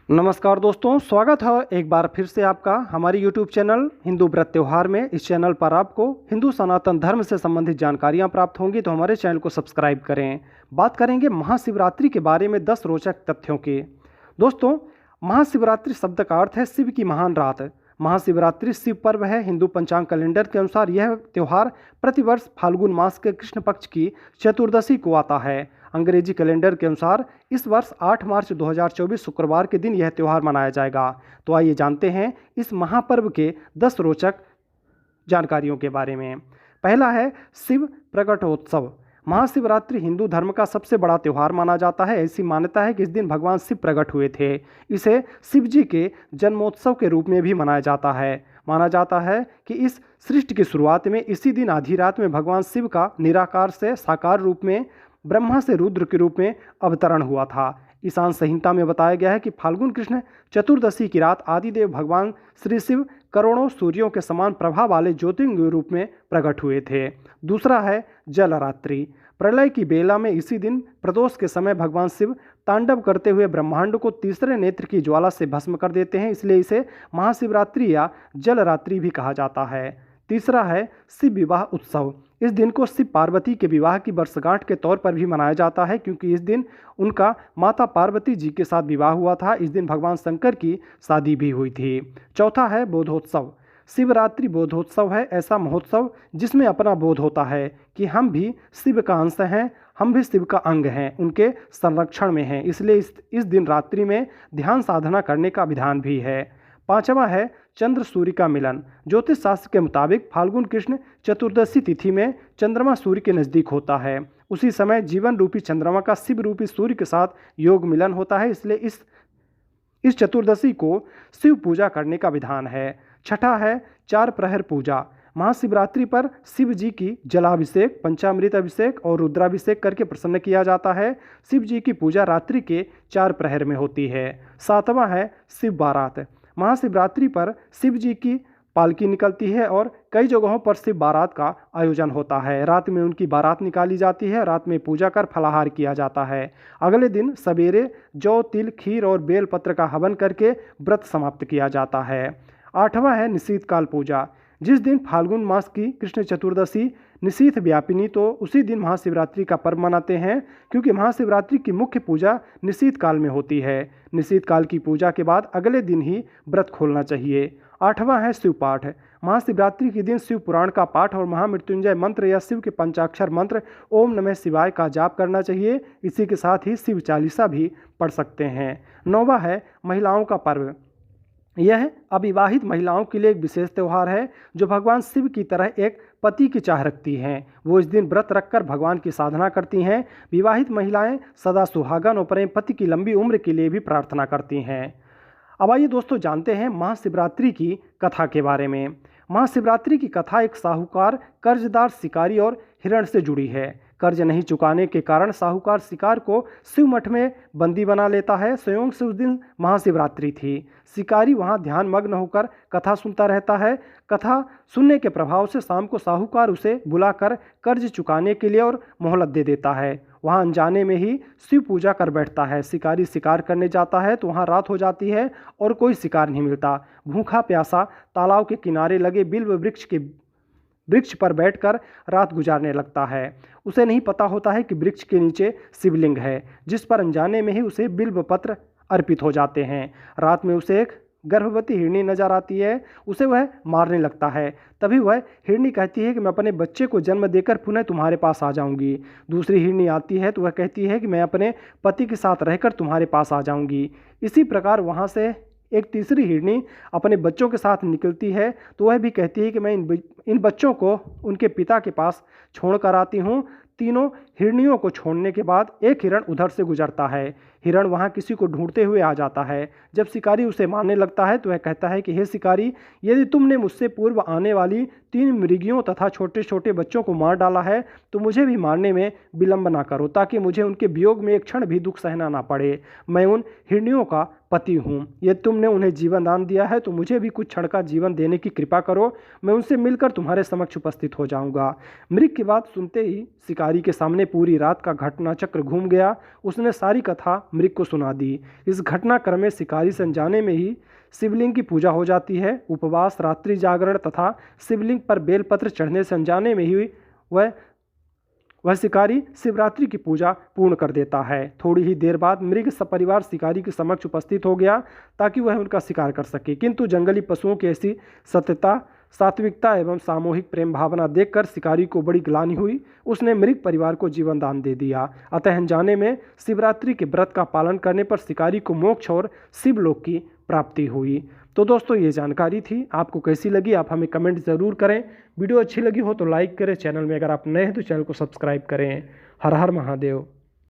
नमस्कार दोस्तों, स्वागत है एक बार फिर से आपका हमारी YouTube चैनल हिंदू व्रत त्यौहार में। इस चैनल पर आपको हिंदू सनातन धर्म से संबंधित जानकारियां प्राप्त होंगी, तो हमारे चैनल को सब्सक्राइब करें। बात करेंगे महाशिवरात्रि के बारे में 10 रोचक तथ्यों के। दोस्तों, महाशिवरात्रि शब्द का अर्थ है शिव की महान रात। महाशिवरात्रि शिव पर्व है। हिंदू पंचांग कैलेंडर के अनुसार यह त्यौहार प्रतिवर्ष फाल्गुन मास के कृष्ण पक्ष की चतुर्दशी को आता है। अंग्रेजी कैलेंडर के अनुसार इस वर्ष 8 मार्च 2024 शुक्रवार के दिन यह त्यौहार मनाया जाएगा। तो आइए जानते हैं इस महापर्व के 10 रोचक जानकारियों के बारे में। पहला है शिव प्रकटोत्सव। महाशिवरात्रि हिंदू धर्म का सबसे बड़ा त्यौहार माना जाता है। ऐसी मान्यता है कि इस दिन भगवान शिव प्रकट हुए थे। इसे शिव जी के जन्मोत्सव के रूप में भी मनाया जाता है। माना जाता है कि इस सृष्टि की शुरुआत में इसी दिन आधी रात में भगवान शिव का निराकार से साकार रूप में ब्रह्मा से रुद्र के रूप में अवतरण हुआ था। ईशान संहिता में बताया गया है कि फाल्गुन कृष्ण चतुर्दशी की रात आदिदेव भगवान श्री शिव करोड़ों सूर्यों के समान प्रभा वाले ज्योतिर्लिंग रूप में प्रकट हुए थे। दूसरा है जलरात्रि। प्रलय की बेला में इसी दिन प्रदोष के समय भगवान शिव तांडव करते हुए ब्रह्मांड को तीसरे नेत्र की ज्वाला से भस्म कर देते हैं, इसलिए इसे महाशिवरात्रि या जलरात्रि भी कहा जाता है। तीसरा है शिव विवाह उत्सव। इस दिन को शिव पार्वती के विवाह की वर्षगांठ के तौर पर भी मनाया जाता है, क्योंकि इस दिन उनका माता पार्वती जी के साथ विवाह हुआ था। इस दिन भगवान शंकर की शादी भी हुई थी। चौथा है बोधोत्सव। शिवरात्रि बोधोत्सव है ऐसा महोत्सव जिसमें अपना बोध होता है कि हम भी शिव का अंश हैं, हम भी शिव का अंग हैं, उनके संरक्षण में हैं। इसलिए इस दिन रात्रि में ध्यान साधना करने का विधान भी है। पांचवा है चंद्र सूर्य का मिलन। ज्योतिष शास्त्र के मुताबिक फाल्गुन कृष्ण चतुर्दशी तिथि में चंद्रमा सूर्य के नज़दीक होता है। उसी समय जीवन रूपी चंद्रमा का शिव रूपी सूर्य के साथ योग मिलन होता है, इसलिए इस चतुर्दशी को शिव पूजा करने का विधान है। छठा है चार प्रहर पूजा। महाशिवरात्रि पर शिव जी की जलाभिषेक, पंचामृत अभिषेक और रुद्राभिषेक करके प्रसन्न किया जाता है। शिव जी की पूजा रात्रि के 4 प्रहर में होती है। सातवां है शिव बारात। महाशिवरात्रि पर शिव जी की पालकी निकलती है और कई जगहों पर शिव बारात का आयोजन होता है। रात में उनकी बारात निकाली जाती है। रात में पूजा कर फलाहार किया जाता है। अगले दिन सवेरे जौ, तिल, खीर और बेल पत्र का हवन करके व्रत समाप्त किया जाता है। आठवां है निशीथकाल पूजा। जिस दिन फाल्गुन मास की कृष्ण चतुर्दशी निशीथ व्यापिनी, तो उसी दिन महाशिवरात्रि का पर्व मनाते हैं, क्योंकि महाशिवरात्रि की मुख्य पूजा निशीथ काल में होती है। निशीथ काल की पूजा के बाद अगले दिन ही व्रत खोलना चाहिए। आठवां है शिव पाठ। महाशिवरात्रि के दिन शिव पुराण का पाठ और महामृत्युंजय मंत्र या शिव के पंचाक्षर मंत्र ओम नमः शिवाय का जाप करना चाहिए। इसी के साथ ही शिव चालीसा भी पढ़ सकते हैं। नौवां है महिलाओं का पर्व। यह अविवाहित महिलाओं के लिए एक विशेष त्यौहार है, जो भगवान शिव की तरह एक पति की चाह रखती हैं। वो इस दिन व्रत रखकर भगवान की साधना करती हैं। विवाहित महिलाएं सदा सुहागन और प्रेम पति की लंबी उम्र के लिए भी प्रार्थना करती हैं। अब आइए दोस्तों जानते हैं महाशिवरात्रि की कथा के बारे में। महाशिवरात्रि की कथा एक साहूकार, कर्जदार, शिकारी और हिरण से जुड़ी है। कर्ज नहीं चुकाने के कारण साहूकार शिकार को शिव मठ में बंदी बना लेता है। संयोग से उस दिन महाशिवरात्रि थी। शिकारी वहां ध्यान मग्न होकर कथा सुनता रहता है। कथा सुनने के प्रभाव से शाम को साहूकार उसे बुलाकर कर्ज चुकाने के लिए और मोहलत दे देता है। वहां अनजाने में ही शिव पूजा कर बैठता है। शिकारी शिकार करने जाता है तो वहां रात हो जाती है और कोई शिकार नहीं मिलता। भूखा प्यासा तालाब के किनारे लगे बिल्व वृक्ष पर बैठकर रात गुजारने लगता है। उसे नहीं पता होता है कि वृक्ष के नीचे शिवलिंग है, जिस पर अनजाने में ही उसे बिल्व पत्र अर्पित हो जाते हैं। रात में उसे एक गर्भवती हिरनी नजर आती है। उसे वह मारने लगता है। तभी वह हिरनी कहती है कि मैं अपने बच्चे को जन्म देकर पुनः तुम्हारे पास आ जाऊंगी। दूसरी हिरनी आती है तो वह कहती है कि मैं अपने पति के साथ रहकर तुम्हारे पास आ जाऊंगी। इसी प्रकार वहाँ से एक तीसरी हिरनी अपने बच्चों के साथ निकलती है तो वह भी कहती है कि मैं इन बच्चों को उनके पिता के पास छोड़ कर आती हूँ। तीनों हिरनियों को छोड़ने के बाद एक हिरण उधर से गुजरता है। हिरण वहाँ किसी को ढूंढते हुए आ जाता है। जब शिकारी उसे मारने लगता है तो वह कहता है कि हे शिकारी, यदि तुमने मुझसे पूर्व आने वाली 3 मृगियों तथा छोटे छोटे बच्चों को मार डाला है तो मुझे भी मारने में विलंब ना करो, ताकि मुझे उनके वियोग में एक क्षण भी दुख सहना ना पड़े। मैं उन हिरनियों का पति हूँ। यदि तुमने उन्हें जीवन दान दिया है तो मुझे भी कुछ क्षण का जीवन देने की कृपा करो। मैं उनसे मिलकर तुम्हारे समक्ष उपस्थित हो जाऊंगा। मृग की बात सुनते ही शिकारी के सामने पूरी रात का घटना चक्र घूम गया। उसने सारी कथा मृग को सुना दी। इस घटनाक्रम में शिकारी से अनजाने में ही शिवलिंग की पूजा हो जाती है। उपवास, रात्रि जागरण तथा शिवलिंग पर बेलपत्र चढ़ने से अनजाने में ही वह शिकारी शिवरात्रि की पूजा पूर्ण कर देता है। थोड़ी ही देर बाद मृग सपरिवार शिकारी के समक्ष उपस्थित हो गया ताकि वह उनका शिकार कर सके, किंतु जंगली पशुओं की ऐसी सत्यता, सात्विकता एवं सामूहिक प्रेम भावना देखकर शिकारी को बड़ी ग्लानि हुई। उसने मृग परिवार को जीवन दान दे दिया। अतः अनजाने में शिवरात्रि के व्रत का पालन करने पर शिकारी को मोक्ष और शिवलोक की प्राप्ति हुई। तो दोस्तों ये जानकारी थी, आपको कैसी लगी आप हमें कमेंट ज़रूर करें। वीडियो अच्छी लगी हो तो लाइक करें, चैनल में अगर आप नए हैं तो चैनल को सब्सक्राइब करें। हर हर महादेव।